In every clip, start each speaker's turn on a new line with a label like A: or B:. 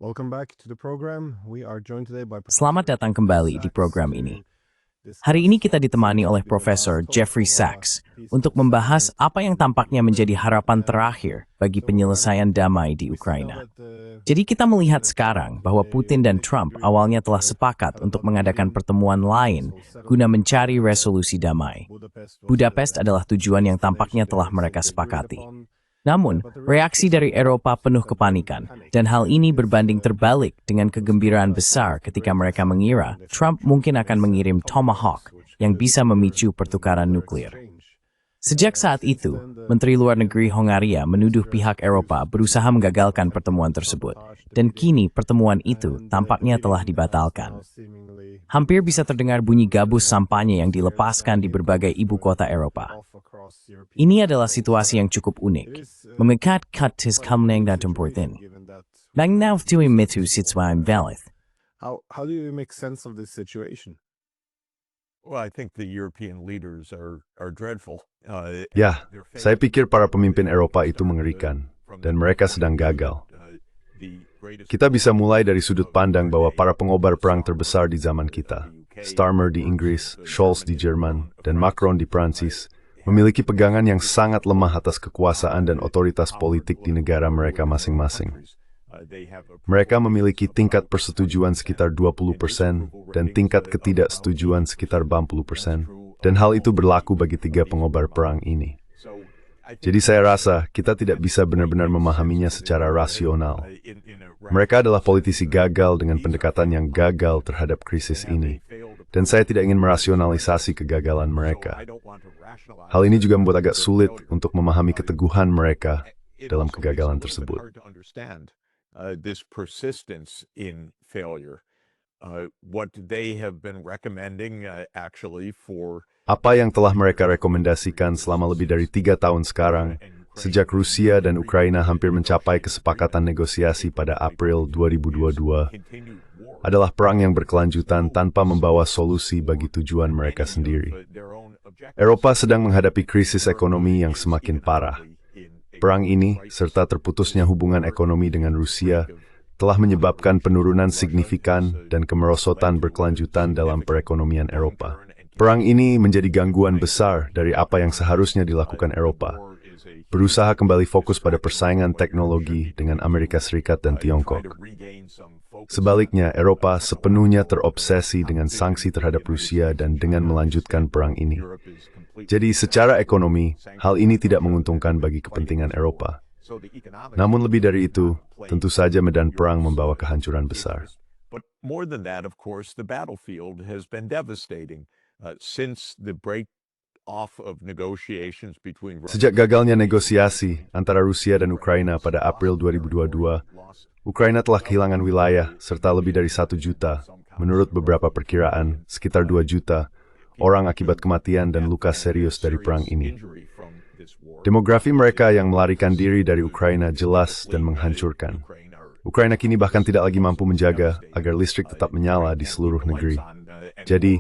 A: Welcome back to the program. We are joined today by
B: Selamat datang kembali di program ini. Hari ini kita ditemani oleh Profesor Jeffrey Sachs untuk membahas apa yang tampaknya menjadi harapan terakhir bagi penyelesaian damai di Ukraina. Jadi kita melihat sekarang bahwa Putin dan Trump awalnya telah sepakat untuk mengadakan pertemuan lain guna mencari resolusi damai. Budapest adalah tujuan yang tampaknya telah mereka sepakati. Namun, reaksi dari Eropa penuh kepanikan, dan hal ini berbanding terbalik dengan kegembiraan besar ketika mereka mengira Trump mungkin akan mengirim Tomahawk yang bisa memicu pertukaran nuklir. Sejak saat itu, Menteri Luar Negeri Hongaria menuduh pihak Eropa berusaha menggagalkan pertemuan tersebut, dan kini pertemuan itu tampaknya telah dibatalkan. Hampir bisa terdengar bunyi gabus sampanye yang dilepaskan di berbagai ibu kota Eropa. Ini adalah situasi yang cukup unik. Mengikat komneng dan temportin. Magnav tuim mitu sitswaim valith.
A: How do you make sense of this situation?
C: Well, I think the European leaders are dreadful.
D: Ya, saya pikir para pemimpin Eropa itu mengerikan, dan mereka sedang gagal. Kita bisa mulai dari sudut pandang bahwa para pengobar perang terbesar di zaman kita, Starmer di Inggris, Scholz di Jerman, dan Macron di Prancis, memiliki pegangan yang sangat lemah atas kekuasaan dan otoritas politik di negara mereka masing-masing. Mereka memiliki tingkat persetujuan sekitar 20% dan tingkat ketidaksetujuan sekitar 80%, dan hal itu berlaku bagi tiga pengobar perang ini. Jadi saya rasa kita tidak bisa benar-benar memahaminya secara rasional. Mereka adalah politisi gagal dengan pendekatan yang gagal terhadap krisis ini, dan saya tidak ingin merasionalisasi kegagalan mereka. Hal ini juga membuat agak sulit untuk memahami keteguhan mereka dalam kegagalan tersebut.
C: This persistence in failure. What they have been recommending actually for
D: Apa yang telah mereka rekomendasikan selama lebih dari 3 tahun sekarang, sejak Rusia dan Ukraina hampir mencapai kesepakatan negosiasi pada April 2022, adalah perang yang berkelanjutan tanpa membawa solusi bagi tujuan mereka sendiri. Eropa sedang menghadapi krisis ekonomi yang semakin parah. Perang ini, serta terputusnya hubungan ekonomi dengan Rusia, telah menyebabkan penurunan signifikan dan kemerosotan berkelanjutan dalam perekonomian Eropa. Perang ini menjadi gangguan besar dari apa yang seharusnya dilakukan Eropa, berusaha kembali fokus pada persaingan teknologi dengan Amerika Serikat dan Tiongkok. Sebaliknya, Eropa sepenuhnya terobsesi dengan sanksi terhadap Rusia dan dengan melanjutkan perang ini. Jadi secara ekonomi, hal ini tidak menguntungkan bagi kepentingan Eropa. Namun lebih dari itu, tentu saja medan perang membawa kehancuran besar.
C: But more than that, of course, the battlefield has been devastating since the break off of negotiations between
D: Sejak gagalnya negosiasi antara Rusia dan Ukraina pada April 2022, Ukraina telah kehilangan wilayah serta lebih dari 1 juta, menurut beberapa perkiraan, sekitar 2 juta, orang akibat kematian dan luka serius dari perang ini. Demografi mereka yang melarikan diri dari Ukraina jelas dan menghancurkan. Ukraina kini bahkan tidak lagi mampu menjaga agar listrik tetap menyala di seluruh negeri. Jadi,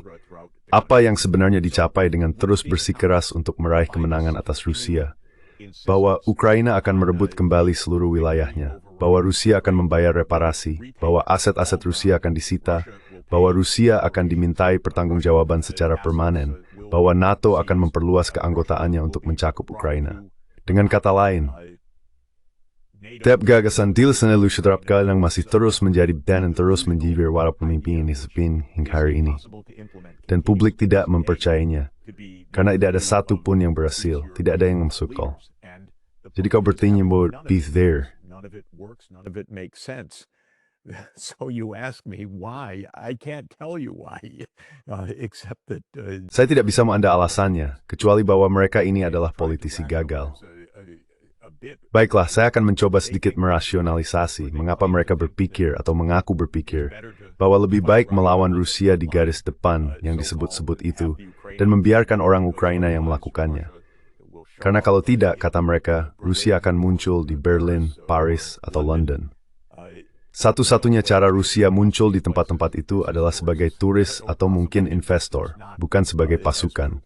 D: apa yang sebenarnya dicapai dengan terus bersikeras untuk meraih kemenangan atas Rusia? Bahwa Ukraina akan merebut kembali seluruh wilayahnya, bahwa Rusia akan membayar reparasi, bahwa aset-aset Rusia akan disita, bahwa Rusia akan dimintai pertanggungjawaban secara permanen, bahwa NATO akan memperluas keanggotaannya untuk mencakup Ukraina. Dengan kata lain, tiap gagasan deal selalu diterapkan yang masih terus menjadi dan terus menjibir para pemimpin ini hingga hari ini. Dan publik tidak mempercayainya, karena tidak ada satu pun yang berhasil, tidak ada yang masuk call. Jadi kau bertanya mau be there.
C: None of it works, none of it makes sense. So you ask me why, I can't tell you why, except that
D: Saya tidak bisa menganda alasannya, kecuali bahwa mereka ini adalah politisi gagal. Baiklah, saya akan mencoba sedikit merasionalisasi mengapa mereka berpikir atau mengaku berpikir bahwa lebih baik melawan Rusia di garis depan yang disebut-sebut itu dan membiarkan orang Ukraina yang melakukannya. Karena kalau tidak, kata mereka, Rusia akan muncul di Berlin, Paris, atau London. Satu-satunya cara Rusia muncul di tempat-tempat itu adalah sebagai turis atau mungkin investor, bukan sebagai pasukan.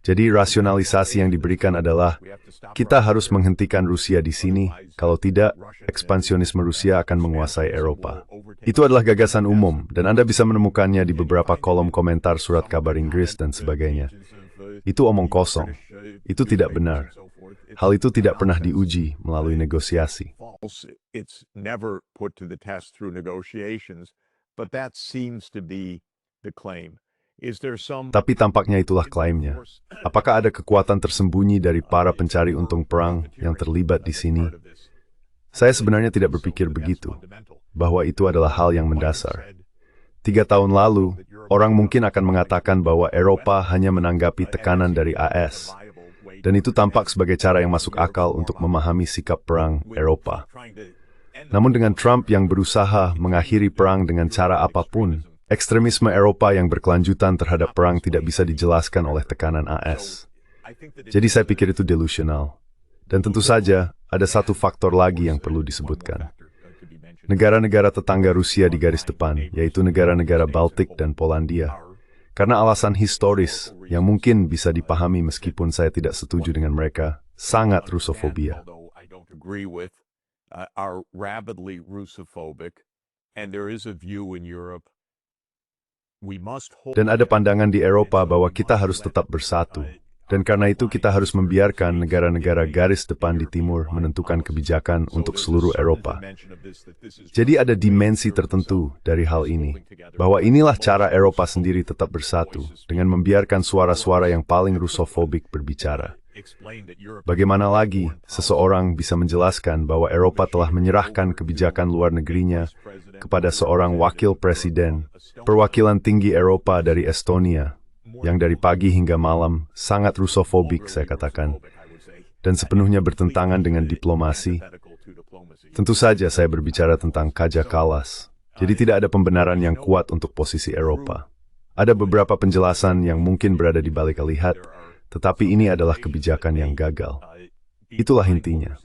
D: Jadi rasionalisasi yang diberikan adalah kita harus menghentikan Rusia di sini, kalau tidak, ekspansionisme Rusia akan menguasai Eropa. Itu adalah gagasan umum, dan Anda bisa menemukannya di beberapa kolom komentar surat kabar Inggris dan sebagainya. Itu omong kosong. Itu tidak benar. Hal itu tidak pernah diuji melalui negosiasi.
C: It's never put to the test through negotiations, but that seems to be the claim.
D: Tapi tampaknya itulah klaimnya. Apakah ada kekuatan tersembunyi dari para pencari untung perang yang terlibat di sini? Saya sebenarnya tidak berpikir begitu, bahwa itu adalah hal yang mendasar. 3 tahun lalu, orang mungkin akan mengatakan bahwa Eropa hanya menanggapi tekanan dari AS, dan itu tampak sebagai cara yang masuk akal untuk memahami sikap perang Eropa. Namun dengan Trump yang berusaha mengakhiri perang dengan cara apapun, ekstremisme Eropa yang berkelanjutan terhadap perang tidak bisa dijelaskan oleh tekanan AS. Jadi saya pikir itu delusional. Dan tentu saja, ada satu faktor lagi yang perlu disebutkan. Negara-negara tetangga Rusia di garis depan, yaitu negara-negara Baltik dan Polandia. Karena alasan historis yang mungkin bisa dipahami meskipun saya tidak setuju dengan mereka, sangat Rusofobia. Dan ada pandangan di Eropa bahwa kita harus tetap bersatu. Dan karena itu kita harus membiarkan negara-negara garis depan di timur menentukan kebijakan untuk seluruh Eropa. Jadi ada dimensi tertentu dari hal ini, bahwa inilah cara Eropa sendiri tetap bersatu, dengan membiarkan suara-suara yang paling Rusofobik berbicara. Bagaimana lagi seseorang bisa menjelaskan bahwa Eropa telah menyerahkan kebijakan luar negerinya kepada seorang wakil presiden, perwakilan tinggi Eropa dari Estonia, yang dari pagi hingga malam sangat Rusofobik, saya katakan, dan sepenuhnya bertentangan dengan diplomasi. Tentu saja saya berbicara tentang Kaja Kallas, jadi tidak ada pembenaran yang kuat untuk posisi Eropa. Ada beberapa penjelasan yang mungkin berada di balik lihat, tetapi ini adalah kebijakan yang gagal. Itulah intinya.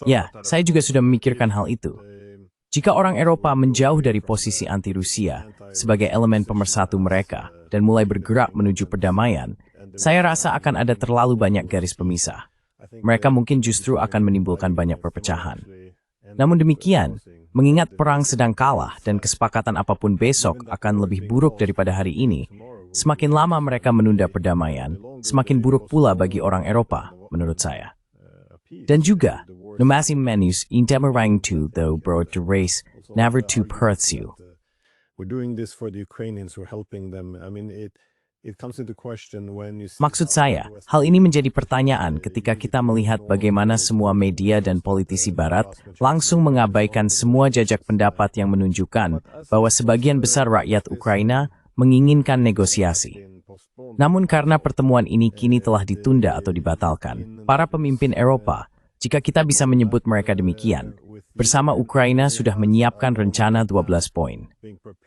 B: Ya, saya juga sudah memikirkan hal itu. Jika orang Eropa menjauh dari posisi anti-Rusia sebagai elemen pemersatu mereka dan mulai bergerak menuju perdamaian, saya rasa akan ada terlalu banyak garis pemisah. Mereka mungkin justru akan menimbulkan banyak perpecahan. Namun demikian, mengingat perang sedang kalah dan kesepakatan apapun besok akan lebih buruk daripada hari ini, semakin lama mereka menunda perdamaian, semakin buruk pula bagi orang Eropa, menurut saya. Dan juga, no masih menus intemorang tu though brought to race never to pursue. Maksud saya, hal ini menjadi pertanyaan ketika kita melihat bagaimana semua media dan politisi Barat langsung mengabaikan semua jajak pendapat yang menunjukkan bahwa sebagian besar rakyat Ukraina menginginkan negosiasi. Namun karena pertemuan ini kini telah ditunda atau dibatalkan, para pemimpin Eropa, jika kita bisa menyebut mereka demikian, bersama Ukraina sudah menyiapkan rencana 12 poin.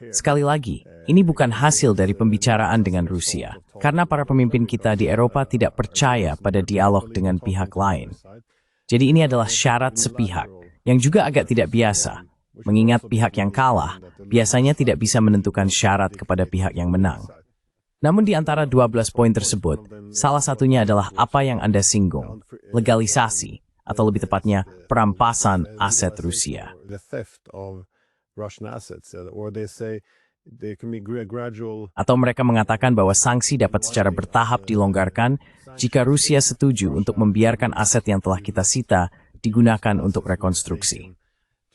B: Sekali lagi, ini bukan hasil dari pembicaraan dengan Rusia, karena para pemimpin kita di Eropa tidak percaya pada dialog dengan pihak lain. Jadi ini adalah syarat sepihak, yang juga agak tidak biasa, mengingat pihak yang kalah biasanya tidak bisa menentukan syarat kepada pihak yang menang. Namun di antara 12 poin tersebut, salah satunya adalah apa yang Anda singgung, legalisasi, atau lebih tepatnya perampasan aset Rusia. Atau mereka mengatakan bahwa sanksi dapat secara bertahap dilonggarkan jika Rusia setuju untuk membiarkan aset yang telah kita sita digunakan untuk rekonstruksi.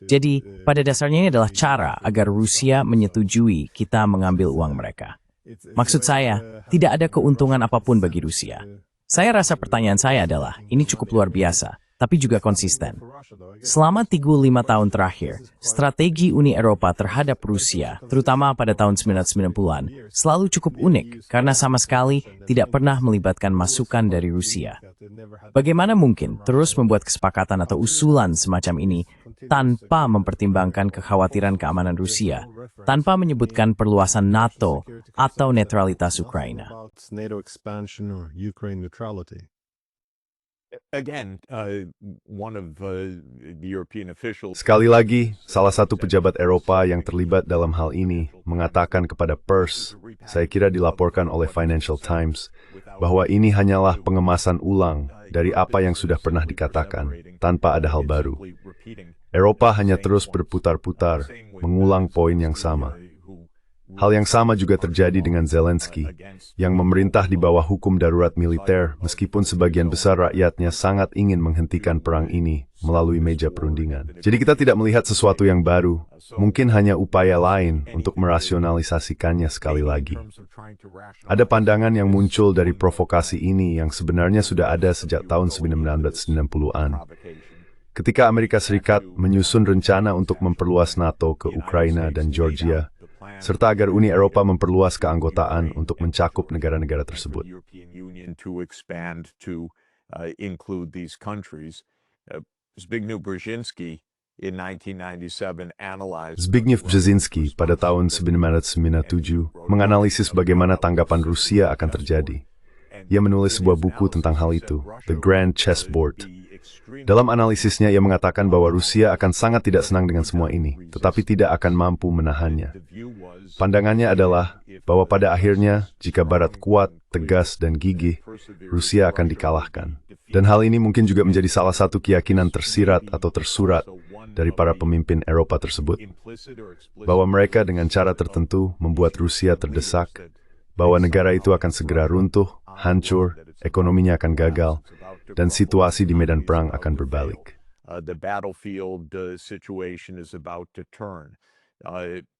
B: Jadi, pada dasarnya ini adalah cara agar Rusia menyetujui kita mengambil uang mereka. Maksud saya, tidak ada keuntungan apapun bagi Rusia. Saya rasa pertanyaan saya adalah, ini cukup luar biasa, tapi juga konsisten. Selama 35 tahun terakhir, strategi Uni Eropa terhadap Rusia, terutama pada tahun 1990-an, selalu cukup unik karena sama sekali tidak pernah melibatkan masukan dari Rusia. Bagaimana mungkin terus membuat kesepakatan atau usulan semacam ini tanpa mempertimbangkan kekhawatiran keamanan Rusia, tanpa menyebutkan perluasan NATO atau netralitas Ukraina?
C: Again, one of the European officials.
D: Sekali lagi, salah satu pejabat Eropa yang terlibat dalam hal ini mengatakan kepada Pers, saya kira dilaporkan oleh Financial Times, bahwa ini hanyalah pengemasan ulang dari apa yang sudah pernah dikatakan, tanpa ada hal baru. Eropa hanya terus berputar-putar, mengulang poin yang sama. Hal yang sama juga terjadi dengan Zelensky, yang memerintah di bawah hukum darurat militer, meskipun sebagian besar rakyatnya sangat ingin menghentikan perang ini melalui meja perundingan. Jadi kita tidak melihat sesuatu yang baru, mungkin hanya upaya lain untuk merasionalisasikannya sekali lagi. Ada pandangan yang muncul dari provokasi ini yang sebenarnya sudah ada sejak tahun 1990-an. Ketika Amerika Serikat menyusun rencana untuk memperluas NATO ke Ukraina dan Georgia, serta agar Uni Eropa memperluas keanggotaan untuk mencakup negara-negara tersebut. Zbigniew Brzezinski pada tahun 1997 menganalisis bagaimana tanggapan Rusia akan terjadi. Ia menulis sebuah buku tentang hal itu, The Grand Chessboard. Dalam analisisnya, ia mengatakan bahwa Rusia akan sangat tidak senang dengan semua ini, tetapi tidak akan mampu menahannya. Pandangannya adalah bahwa pada akhirnya, jika Barat kuat, tegas, dan gigih, Rusia akan dikalahkan. Dan hal ini mungkin juga menjadi salah satu keyakinan tersirat atau tersurat dari para pemimpin Eropa tersebut, bahwa mereka dengan cara tertentu membuat Rusia terdesak, bahwa negara itu akan segera runtuh, hancur, ekonominya akan gagal, dan situasi di medan perang akan berbalik.
C: The battlefield situation is about to turn.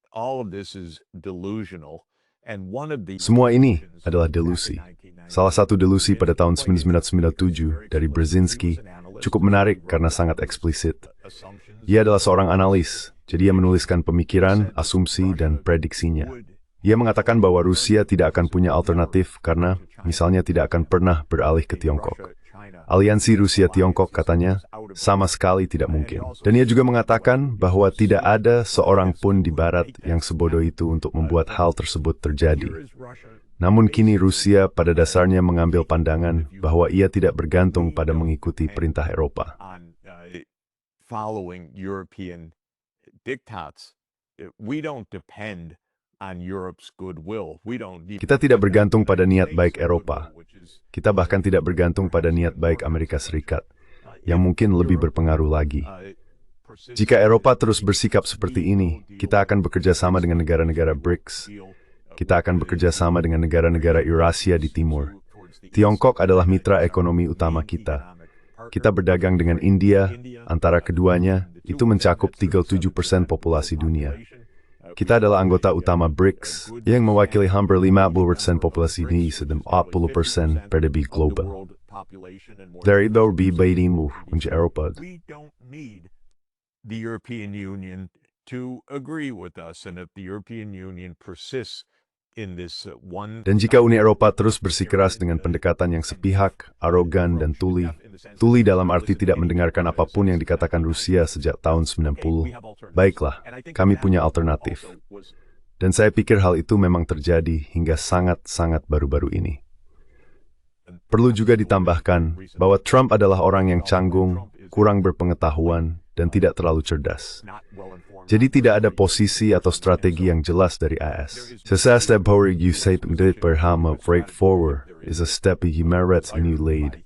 C: All of this is delusional. And one of the
D: Semua ini adalah delusi. Salah satu delusi pada tahun 1997 dari Brzezinski cukup menarik karena sangat eksplisit. Ia adalah seorang analis, jadi ia menuliskan pemikiran, asumsi, dan prediksinya. Ia mengatakan bahwa Rusia tidak akan punya alternatif karena, misalnya, tidak akan pernah beralih ke Tiongkok. Aliansi Rusia-Tiongkok, katanya, sama sekali tidak mungkin. Dan ia juga mengatakan bahwa tidak ada seorang pun di Barat yang sebodoh itu untuk membuat hal tersebut terjadi. Namun kini Rusia pada dasarnya mengambil pandangan bahwa ia tidak bergantung pada mengikuti perintah Eropa.
C: Following European diktats, we don't depend on Europe's goodwill.
D: Kita tidak bergantung pada niat baik Eropa. Kita bahkan tidak bergantung pada niat baik Amerika Serikat, yang mungkin lebih berpengaruh lagi. Jika Eropa terus bersikap seperti ini, kita akan bekerja sama dengan negara-negara BRICS. Kita akan bekerja sama dengan negara-negara Eurasia di timur. Tiongkok adalah mitra ekonomi utama kita. Kita berdagang dengan India, antara keduanya, itu mencakup 37% populasi dunia. Kita adalah anggota utama BRICS yang mewakili hampir 50% populasi ini sedang 40% PDB global. Dari itu berbeda untuk Eropa.
C: We don't need the European Union to agree with us, and if the European Union persists in this one.
D: Dan jika Uni Eropa terus bersikeras dengan pendekatan yang sepihak, arogan, dan tuli dalam arti tidak mendengarkan apapun yang dikatakan Rusia sejak tahun 90, baiklah, kami punya alternatif. Dan saya pikir hal itu memang terjadi hingga sangat-sangat baru-baru ini. Perlu juga ditambahkan bahwa Trump adalah orang yang canggung, kurang berpengetahuan, dan tidak terlalu cerdas. Jadi tidak ada posisi atau strategi yang jelas dari AS. Saya step forward you say pendet berhama break forward is a step you merit in you laid.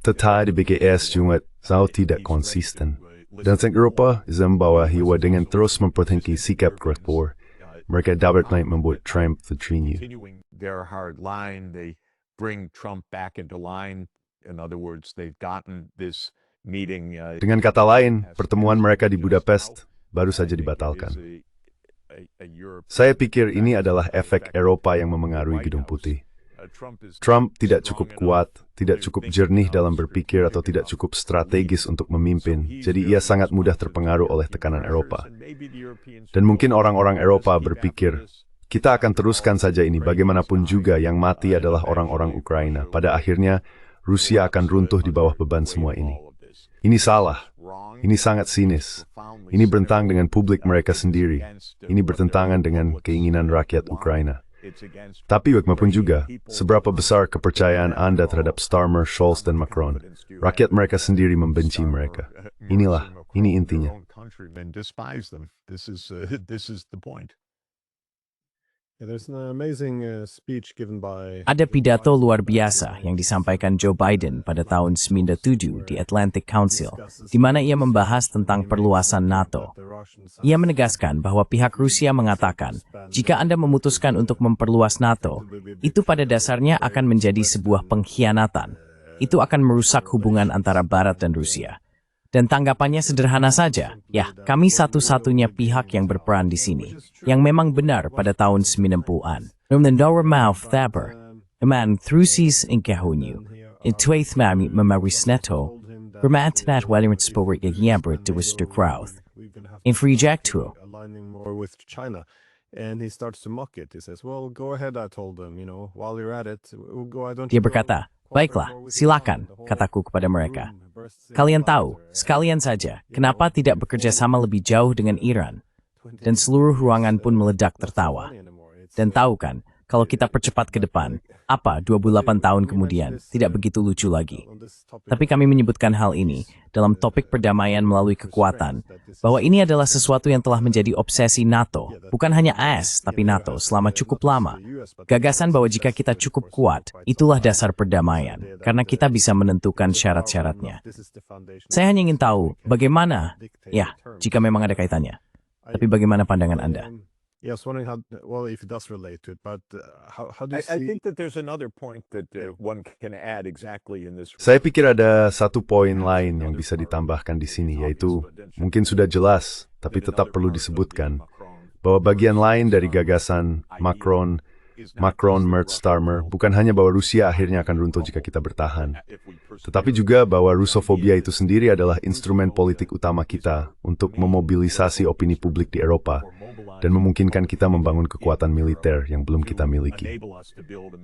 D: Tetapi di BKS juga tidak konsisten. Dan sang Eropa membawa hiwa dengan terus mempertinggi sikap kreator. Mereka dapat membuat Trump tertrinyu.
C: Their hard line, they bring Trump back into line. In other words, they've gotten this meeting.
D: Dengan kata lain, pertemuan mereka di Budapest baru saja dibatalkan. Saya pikir ini adalah efek Eropa yang memengaruhi Gedung Putih. Trump tidak cukup kuat, tidak cukup jernih dalam berpikir atau tidak cukup strategis untuk memimpin, jadi ia sangat mudah terpengaruh oleh tekanan Eropa. Dan mungkin orang-orang Eropa berpikir, kita akan teruskan saja ini bagaimanapun juga yang mati adalah orang-orang Ukraina. Pada akhirnya, Rusia akan runtuh di bawah beban semua ini. Ini salah. Ini sangat sinis. Ini bertentangan dengan publik mereka sendiri. Ini bertentangan dengan keinginan rakyat Ukraina. Tapi bagaimanapun juga, seberapa besar kepercayaan Anda terhadap Starmer, Scholz, dan Macron? Rakyat mereka sendiri membenci mereka. Ini intinya.
A: There's an amazing speech given by
B: Ada pidato luar biasa yang disampaikan Joe Biden pada tahun 97 di Atlantic Council, di mana ia membahas tentang perluasan NATO. Ia menegaskan bahwa pihak Rusia mengatakan, jika Anda memutuskan untuk memperluas NATO, itu pada dasarnya akan menjadi sebuah pengkhianatan. Itu akan merusak hubungan antara Barat dan Rusia. Dan tanggapannya sederhana saja, ya, kami satu-satunya pihak yang berperan di sini, yang memang benar pada tahun 90-an. Numnendora mau thaber, eman thrusis in kahunyu, in twaith mami mamarisneto, bermatinat walirin sporik yabrit to wister crowth. In free jack to
A: aligning more with China. And he starts to mock it. He says, well, go ahead, I told them, while you're at it, why don't
B: Dia
A: you go
B: berkata, baiklah, silakan, kataku kepada mereka. Kalian tahu, sekalian saja, kenapa tidak bekerja sama lebih jauh dengan Iran? Dan seluruh ruangan pun meledak tertawa. Dan tahu kan, kalau kita percepat ke depan, apa 28 tahun kemudian, tidak begitu lucu lagi. Tapi kami menyebutkan hal ini dalam topik perdamaian melalui kekuatan, bahwa ini adalah sesuatu yang telah menjadi obsesi NATO, bukan hanya AS, tapi NATO selama cukup lama. Gagasan bahwa jika kita cukup kuat, itulah dasar perdamaian, karena kita bisa menentukan syarat-syaratnya. Saya hanya ingin tahu, bagaimana, ya, jika memang ada kaitannya. Tapi bagaimana pandangan Anda?
A: Yeah, I was wondering if it does relate to it, but how do you see...
C: I think that there's another point that one can add exactly in this.
D: Saya pikir ada satu poin lain yang bisa ditambahkan di sini, yaitu mungkin sudah jelas, tapi tetap perlu disebutkan, bahwa bagian lain dari gagasan Macron, Merz, Starmer, bukan hanya bahwa Rusia akhirnya akan runtuh jika kita bertahan, tetapi juga bahwa Rusofobia itu sendiri adalah instrumen politik utama kita untuk memobilisasi opini publik di Eropa dan memungkinkan kita membangun kekuatan militer yang belum kita miliki.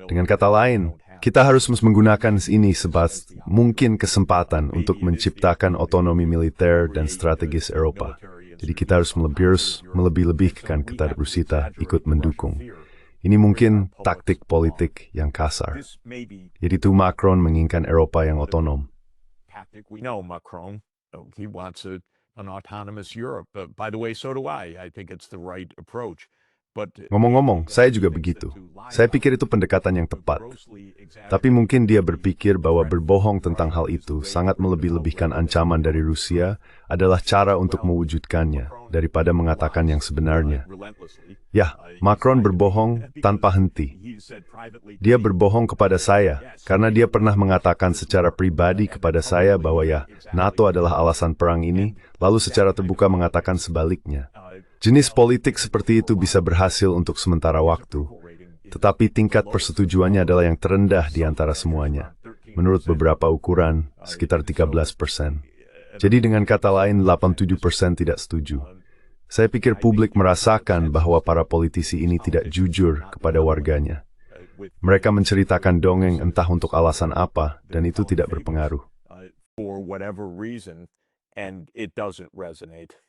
D: Dengan kata lain, kita harus menggunakan ini sebagai mungkin kesempatan untuk menciptakan otonomi militer dan strategis Eropa. Jadi kita harus melebih-lebihkan kepada Rusia ikut mendukung. Ini mungkin taktik politik yang kasar. Jadi itu Macron menginginkan Eropa yang otonom.
C: We know Macron, he wants an autonomous Europe. By the way, so do I. I think it's the right approach.
D: Ngomong-ngomong, saya juga begitu. Saya pikir itu pendekatan yang tepat. Tapi mungkin dia berpikir bahwa berbohong tentang hal itu sangat melebih-lebihkan ancaman dari Rusia adalah cara untuk mewujudkannya daripada mengatakan yang sebenarnya. Ya, Macron berbohong tanpa henti. Dia berbohong kepada saya karena dia pernah mengatakan secara pribadi kepada saya bahwa ya, NATO adalah alasan perang ini, lalu secara terbuka mengatakan sebaliknya. Jenis politik seperti itu bisa berhasil untuk sementara waktu, tetapi tingkat persetujuannya adalah yang terendah di antara semuanya. Menurut beberapa ukuran, sekitar 13%. Jadi dengan kata lain, 87% tidak setuju. Saya pikir publik merasakan bahwa para politisi ini tidak jujur kepada warganya. Mereka menceritakan dongeng entah untuk alasan apa, dan itu tidak berpengaruh.
C: For whatever reason, and it doesn't resonate.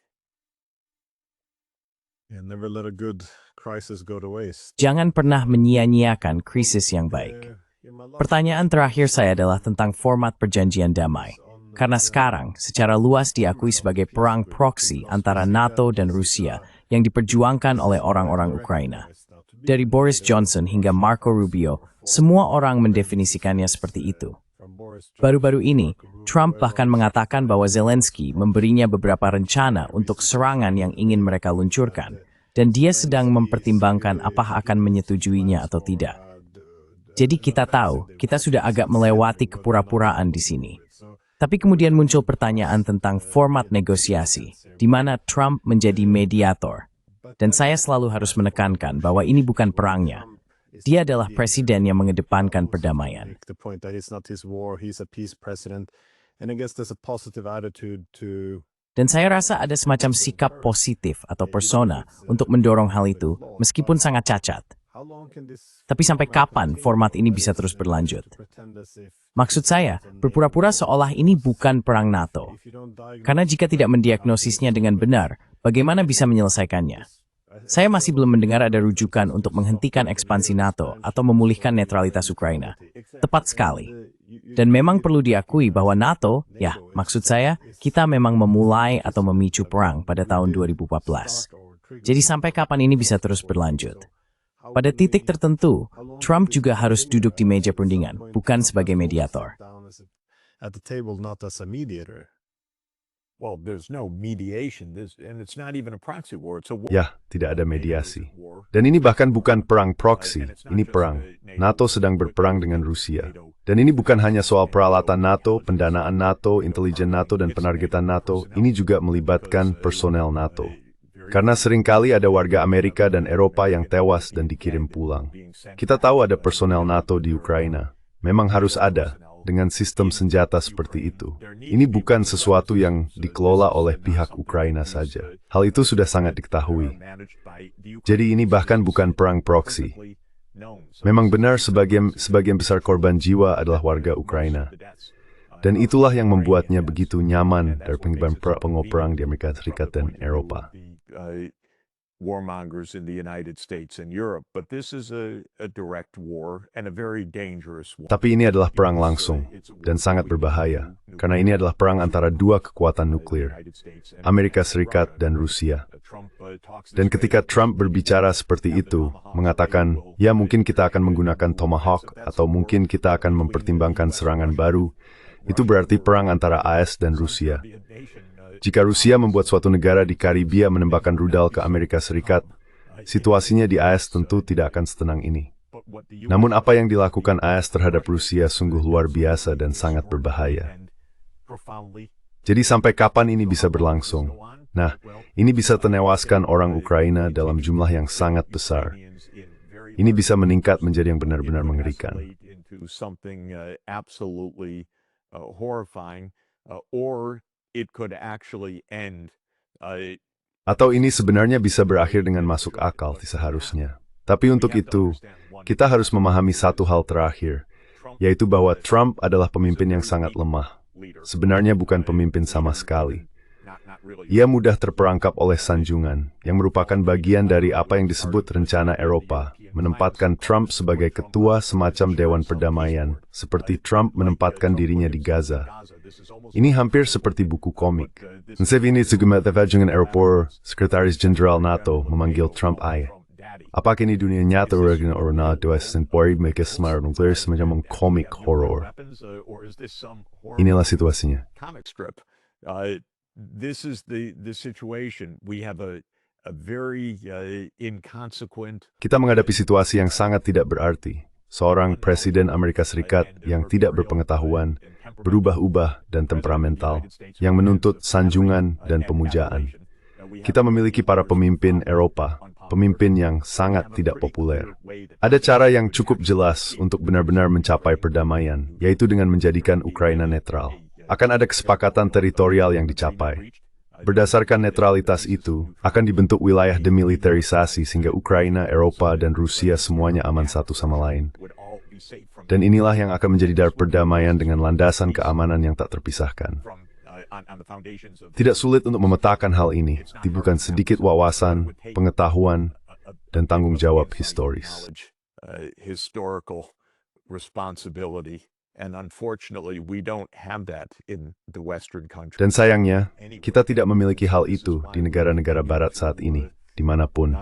A: Yeah, never let a good crisis go to waste.
B: Jangan pernah menyia-nyiakan krisis yang baik. Pertanyaan terakhir saya adalah tentang format perjanjian damai. Karena sekarang secara luas diakui sebagai perang proksi antara NATO dan Rusia yang diperjuangkan oleh orang-orang Ukraina. Dari Boris Johnson hingga Marco Rubio, semua orang mendefinisikannya seperti itu. Baru-baru ini, Trump bahkan mengatakan bahwa Zelensky memberinya beberapa rencana untuk serangan yang ingin mereka luncurkan, dan dia sedang mempertimbangkan apakah akan menyetujuinya atau tidak. Jadi kita tahu, kita sudah agak melewati kepura-puraan di sini. Tapi kemudian muncul pertanyaan tentang format negosiasi, di mana Trump menjadi mediator. Dan saya selalu harus menekankan bahwa ini bukan perangnya. Dia adalah presiden yang mengedepankan perdamaian. Dan saya rasa ada semacam sikap positif atau persona untuk mendorong hal itu, meskipun sangat cacat. Tapi sampai kapan format ini bisa terus berlanjut? Maksud saya, berpura-pura seolah ini bukan perang NATO. Karena jika tidak mendiagnosisnya dengan benar, bagaimana bisa menyelesaikannya? Saya masih belum mendengar ada rujukan untuk menghentikan ekspansi NATO atau memulihkan netralitas Ukraina. Tepat sekali. Dan memang perlu diakui bahwa NATO, ya maksud saya, kita memang memulai atau memicu perang pada tahun 2014. Jadi sampai kapan ini bisa terus berlanjut? Pada titik tertentu, Trump juga harus duduk di meja perundingan, bukan sebagai mediator.
A: At the table, not as a mediator.
C: Well, there's no mediation, and it's not even a proxy war. It's a war.
D: Ya, tidak ada mediasi. Dan ini bahkan bukan perang proksi, ini perang. NATO sedang berperang dengan Rusia. Dan ini bukan hanya soal peralatan NATO, pendanaan NATO, intelijen NATO, dan penargetan NATO, ini juga melibatkan personel NATO. Karena seringkali ada warga Amerika dan Eropa yang tewas dan dikirim pulang. Kita tahu ada personel NATO di Ukraina. Memang harus ada, dengan sistem senjata seperti itu. Ini bukan sesuatu yang dikelola oleh pihak Ukraina saja. Hal itu sudah sangat diketahui. Jadi ini bahkan bukan perang proksi. Memang benar sebagian besar korban jiwa adalah warga Ukraina. Dan itulah yang membuatnya begitu nyaman dari pengoperang di Amerika Serikat dan Eropa.
C: Warmongers in the United States and Europe, but this is a direct war and a very dangerous war.
D: Tapi ini adalah perang langsung dan sangat berbahaya, karena ini adalah perang antara dua kekuatan nuklir, Amerika Serikat dan Rusia. Dan ketika Trump berbicara seperti itu, mengatakan, ya mungkin kita akan menggunakan Tomahawk atau mungkin kita akan mempertimbangkan serangan baru, itu berarti perang antara AS dan Rusia. Jika Rusia membuat suatu negara di Karibia menembakkan rudal ke Amerika Serikat, situasinya di AS tentu tidak akan setenang ini. Namun apa yang dilakukan AS terhadap Rusia sungguh luar biasa dan sangat berbahaya. Jadi sampai kapan ini bisa berlangsung? Nah, ini bisa menewaskan orang Ukraina dalam jumlah yang sangat besar. Ini bisa meningkat menjadi yang benar-benar mengerikan.
C: It could actually end.
D: Atau ini sebenarnya bisa berakhir dengan masuk akal seharusnya. Tapi untuk itu, kita harus memahami satu hal terakhir, yaitu bahwa Trump adalah pemimpin yang sangat lemah. Sebenarnya bukan pemimpin sama sekali. Ia mudah terperangkap oleh sanjungan, yang merupakan bagian dari apa yang disebut rencana Eropa, menempatkan Trump sebagai ketua semacam Dewan Perdamaian, seperti Trump menempatkan dirinya di Gaza. Ini hampir seperti buku komik. Museveni segumet dengan Eropa, Sekretaris Jenderal NATO memanggil Trump ayah. Apakah ini dunia nyata dengan orang dua sempoi mereka semar nuklir semacam komik horor? Inilah situasinya.
C: This is the situation. We have a very inconsequent.
D: Kita menghadapi situasi yang sangat tidak berarti. Seorang presiden Amerika Serikat yang tidak berpengetahuan, berubah-ubah dan temperamental, yang menuntut sanjungan dan pemujaan. Kita memiliki para pemimpin Eropa, pemimpin yang sangat tidak populer. Ada cara yang cukup jelas untuk benar-benar mencapai perdamaian, yaitu dengan menjadikan Ukraina netral. Akan ada kesepakatan teritorial yang dicapai. Berdasarkan netralitas itu, akan dibentuk wilayah demilitarisasi sehingga Ukraina, Eropa, dan Rusia semuanya aman satu sama lain. Dan inilah yang akan menjadi dar perdamaian dengan landasan keamanan yang tak terpisahkan. Tidak sulit untuk memetakan hal ini, dibutuhkan sedikit wawasan, pengetahuan, dan tanggung jawab historis.
C: Historical responsibility. And unfortunately, we don't have that in the Western countries.
D: Dan sayangnya, kita tidak memiliki hal itu di negara-negara Barat saat ini, dimanapun.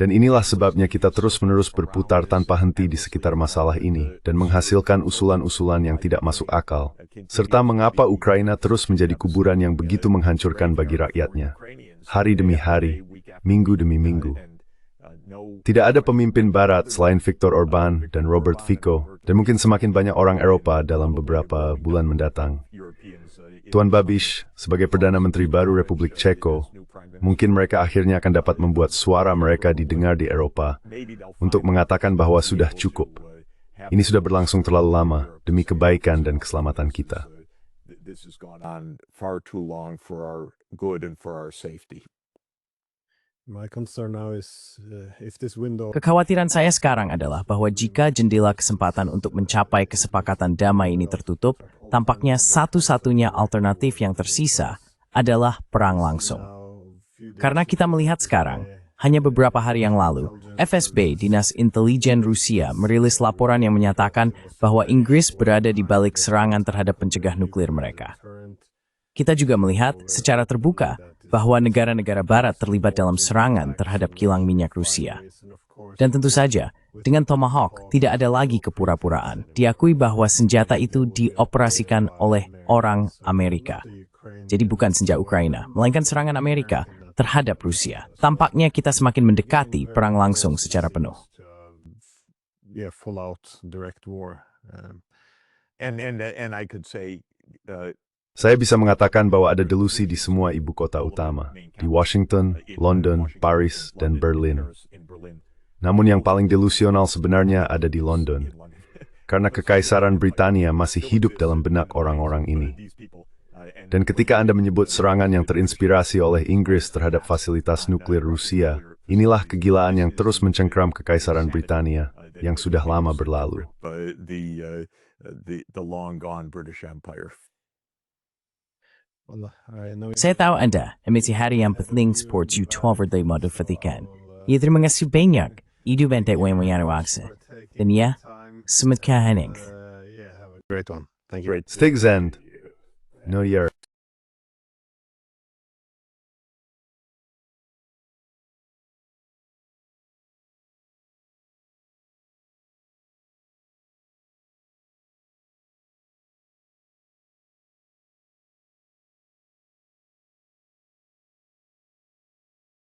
D: Dan inilah sebabnya kita terus-menerus berputar tanpa henti di sekitar masalah ini dan menghasilkan usulan-usulan yang tidak masuk akal, serta mengapa Ukraina terus menjadi kuburan yang begitu menghancurkan bagi rakyatnya, hari demi hari, minggu demi minggu. Tidak ada pemimpin Barat selain Viktor Orbán dan Robert Fico, dan mungkin semakin banyak orang Eropa dalam beberapa bulan mendatang. Tuan Babiš, sebagai Perdana Menteri baru Republik Ceko, mungkin mereka akhirnya akan dapat membuat suara mereka didengar di Eropa untuk mengatakan bahwa sudah cukup. Ini sudah berlangsung terlalu lama demi kebaikan dan keselamatan kita.
B: Kekhawatiran saya sekarang adalah bahwa jika jendela kesempatan untuk mencapai kesepakatan damai ini tertutup, tampaknya satu-satunya alternatif yang tersisa adalah perang langsung. Karena kita melihat sekarang, Hanya beberapa hari yang lalu, FSB, Dinas Intelijen Rusia, merilis laporan yang menyatakan bahwa Inggris berada di balik serangan terhadap pencegah nuklir mereka. Kita juga melihat secara terbuka bahwa negara-negara barat terlibat dalam serangan terhadap kilang minyak Rusia. Dan tentu saja, dengan Tomahawk tidak ada lagi kepura-puraan. Diakui bahwa senjata itu dioperasikan oleh orang Amerika. Jadi bukan senjata Ukraina, melainkan serangan Amerika terhadap Rusia. Tampaknya kita semakin mendekati perang langsung secara penuh.
A: Full out direct war.
C: And I could say
D: Saya bisa mengatakan bahwa ada delusi di semua ibu kota utama, di Washington, London, Paris, dan Berlin. Namun yang paling delusional sebenarnya ada di London, karena Kekaisaran Britania masih hidup dalam benak orang-orang ini. Dan ketika Anda menyebut serangan yang terinspirasi oleh Inggris terhadap fasilitas nuklir Rusia, inilah kegilaan yang terus mencengkram Kekaisaran Britania yang sudah lama berlalu.
C: the long gone British Empire.
B: Saya tahu Anda memiliki hari yang penting sports U12 dari Madu Fatikan. Ya terima kasih banyak. Itu bentek yang waksa. Dan ya, semoga heneng.
A: Great one. Thank you.
D: Stig Zend, no year.